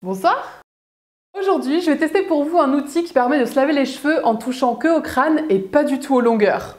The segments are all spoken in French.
Bonsoir. Aujourd'hui, je vais tester pour vous un outil qui permet de se laver les cheveux en touchant que au crâne et pas du tout aux longueurs.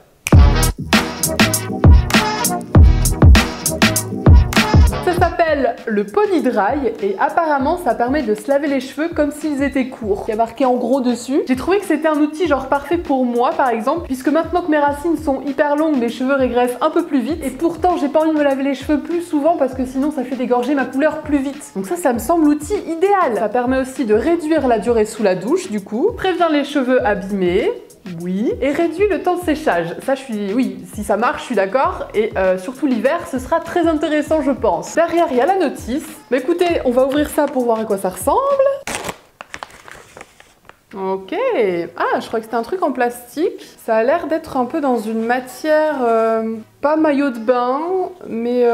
Ça s'appelle le Pony Dry et apparemment ça permet de se laver les cheveux comme s'ils étaient courts. Il y a marqué en gros dessus. J'ai trouvé que c'était un outil genre parfait pour moi par exemple, puisque maintenant que mes racines sont hyper longues, mes cheveux régressent un peu plus vite et pourtant j'ai pas envie de me laver les cheveux plus souvent parce que sinon ça fait dégorger ma couleur plus vite. Donc ça me semble l'outil idéal. Ça permet aussi de réduire la durée sous la douche du coup, prévient les cheveux abîmés. Oui, et réduit le temps de séchage. Ça, oui, si ça marche, je suis d'accord. Et surtout l'hiver, ce sera très intéressant, je pense. Derrière, il y a la notice. Mais écoutez, on va ouvrir ça pour voir à quoi ça ressemble. Ok. Ah, je crois que c'était un truc en plastique. Ça a l'air d'être un peu dans une matière, pas maillot de bain, mais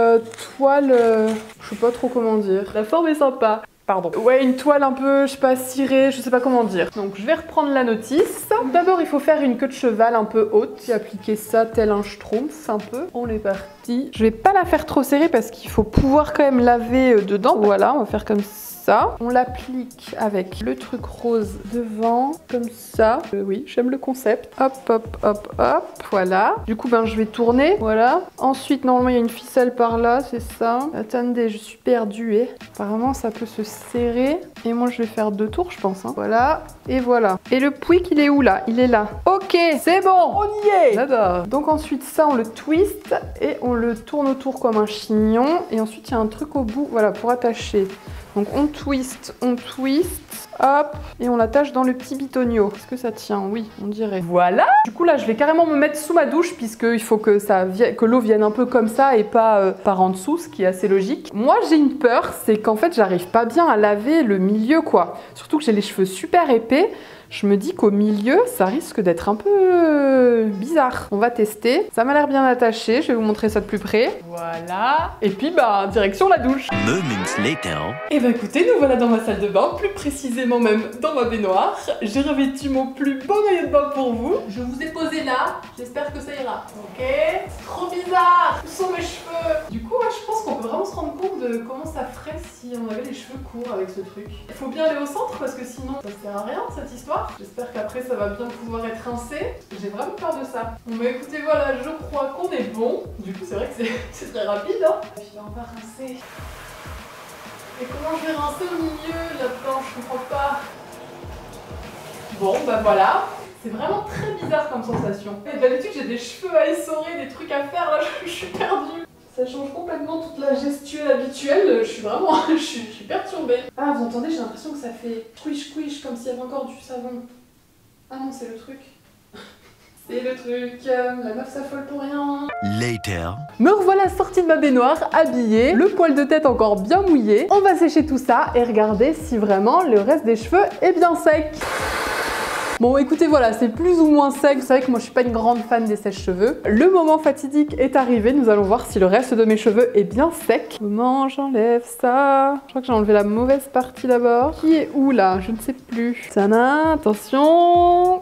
toile, je sais pas trop comment dire. La forme est sympa. Pardon. Ouais, une toile un peu, je sais pas, cirée, je sais pas comment dire. Donc je vais reprendre la notice. D'abord, il faut faire une queue de cheval un peu haute et appliquer ça tel un schtroumpf un peu. On est parti. Je vais pas la faire trop serrée parce qu'il faut pouvoir quand même laver dedans. Voilà, on va faire comme ça. On l'applique avec le truc rose devant, comme ça. Oui, j'aime le concept. Hop, hop, hop, hop. Voilà. Du coup, je vais tourner. Voilà. Ensuite, normalement, il y a une ficelle par là, c'est ça. Attendez, je suis perdue. Apparemment, ça peut se serrer. Et moi, je vais faire 2 tours, je pense. Voilà. Et voilà. Et le pouic, il est où, là? Il est là. Ok, c'est bon. On y est. J'adore. Donc ensuite, ça, on le twist et on le tourne autour comme un chignon. Et ensuite, il y a un truc au bout, voilà, pour attacher. Donc on twist, hop, et on l'attache dans le petit bitonio. Est-ce que ça tient? Oui, on dirait. Voilà. Du coup là, je vais carrément me mettre sous ma douche puisqu'il faut que l'eau vienne un peu comme ça et pas par en dessous, ce qui est assez logique. Moi, j'ai une peur, c'est qu'en fait, j'arrive pas bien à laver le milieu, quoi. Surtout que j'ai les cheveux super épais. Je me dis qu'au milieu, ça risque d'être un peu bizarre. On va tester. Ça m'a l'air bien attaché. Je vais vous montrer ça de plus près. Voilà. Et puis, direction la douche. Et écoutez, nous voilà dans ma salle de bain, plus précisément même dans ma baignoire. J'ai revêtu mon plus beau maillot de bain pour vous. Je vous ai posé là. J'espère que ça ira. Ok. Trop bizarre. Où sont mes cheveux? Du coup, je pense qu'on peut vraiment se rendre compte de comment ça ferait si on avait les cheveux courts avec ce truc. Il faut bien aller au centre parce que sinon, ça sert à rien cette histoire. J'espère qu'après ça va bien pouvoir être rincé. J'ai vraiment peur de ça. Bon écoutez, voilà, je crois qu'on est bon. Du coup c'est vrai que c'est très rapide hein. Et puis on va rincer. Et comment je vais rincer au milieu là-dedans? Je comprends pas. Bon voilà. C'est vraiment très bizarre comme sensation. Et d'habitude j'ai des cheveux à essorer, des trucs à faire, là je suis perdue. Ça change complètement toute la gestuelle habituelle, je suis vraiment, je suis perturbée. Ah, vous entendez, j'ai l'impression que ça fait squish comme s'il y avait encore du savon. Ah non, c'est le truc. C'est le truc, la meuf s'affole pour rien. Later. Me revoilà sortie de ma baignoire, habillée, le poil de tête encore bien mouillé. On va sécher tout ça et regarder si vraiment le reste des cheveux est bien sec. Bon écoutez voilà, c'est plus ou moins sec, vous savez que moi je suis pas une grande fan des sèche-cheveux. Le moment fatidique est arrivé, nous allons voir si le reste de mes cheveux est bien sec. Comment j'enlève ça? Je crois que j'ai enlevé la mauvaise partie d'abord. Qui est où là? Je ne sais plus. Tada, attention.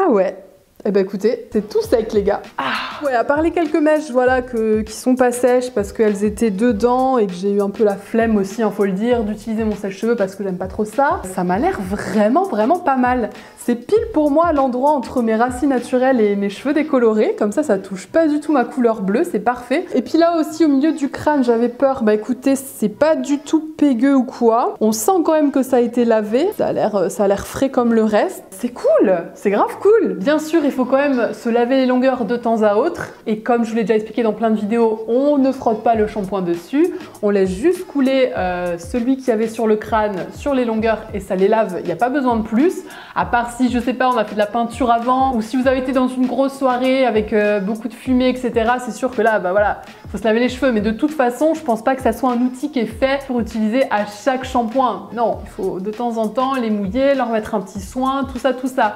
Ah ouais. Eh ben écoutez, c'est tout sec les gars. Ah ouais, à part les quelques mèches voilà, qui sont pas sèches parce qu'elles étaient dedans et que j'ai eu un peu la flemme aussi, faut le dire, d'utiliser mon sèche-cheveux parce que j'aime pas trop ça. Ça m'a l'air vraiment pas mal. C'est pile pour moi à l'endroit entre mes racines naturelles et mes cheveux décolorés. Comme ça touche pas du tout ma couleur bleue, c'est parfait. Et puis là aussi au milieu du crâne, j'avais peur. Écoutez, c'est pas du tout pégueux ou quoi. On sent quand même que ça a été lavé. Ça a l'air frais comme le reste. C'est cool, c'est grave cool. Bien sûr, il faut quand même se laver les longueurs de temps à autre. Et comme je vous l'ai déjà expliqué dans plein de vidéos, on ne frotte pas le shampoing dessus. On laisse juste couler celui qu'il y avait sur le crâne, sur les longueurs et ça les lave. Il n'y a pas besoin de plus. À part si, je sais pas, on a fait de la peinture avant ou si vous avez été dans une grosse soirée avec beaucoup de fumée, etc. C'est sûr que là, voilà, faut se laver les cheveux. Mais de toute façon, je pense pas que ça soit un outil qui est fait pour utiliser à chaque shampoing. Non, il faut de temps en temps les mouiller, leur mettre un petit soin, tout ça.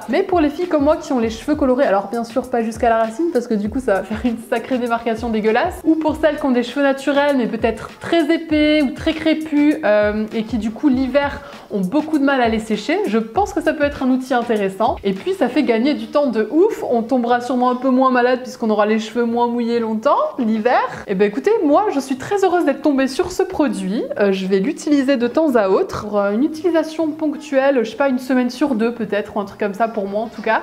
Mais pour les filles comme moi qui ont les cheveux colorés, alors bien sûr pas jusqu'à la racine parce que du coup ça va faire une sacrée démarcation dégueulasse, ou pour celles qui ont des cheveux naturels mais peut-être très épais ou très crépus et qui du coup l'hiver ont beaucoup de mal à les sécher, je pense que ça peut être un outil intéressant. Et puis ça fait gagner du temps de ouf, on tombera sûrement un peu moins malade puisqu'on aura les cheveux moins mouillés longtemps l'hiver. Et ben écoutez, moi je suis très heureuse d'être tombée sur ce produit. Je vais l'utiliser de temps à autre pour une utilisation ponctuelle, je sais pas, une semaine sur deux peut-être, ou un truc comme ça pour moi en tout cas.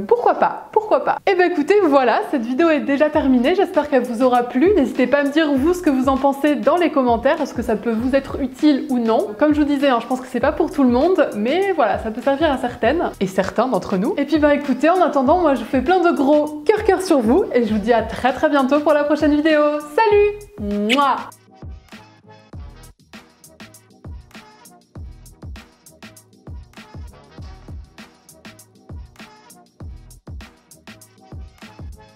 Pourquoi pas, pourquoi pas. Et ben écoutez, voilà, cette vidéo est déjà terminée, j'espère qu'elle vous aura plu. N'hésitez pas à me dire vous ce que vous en pensez dans les commentaires, est-ce que ça peut vous être utile ou non. Comme je vous disais, hein, je pense que c'est pas pour tout le monde, mais voilà, ça peut servir à certaines et certains d'entre nous. Et puis bah écoutez, en attendant, moi je vous fais plein de gros cœur sur vous et je vous dis à très bientôt pour la prochaine vidéo. Salut! Mouah.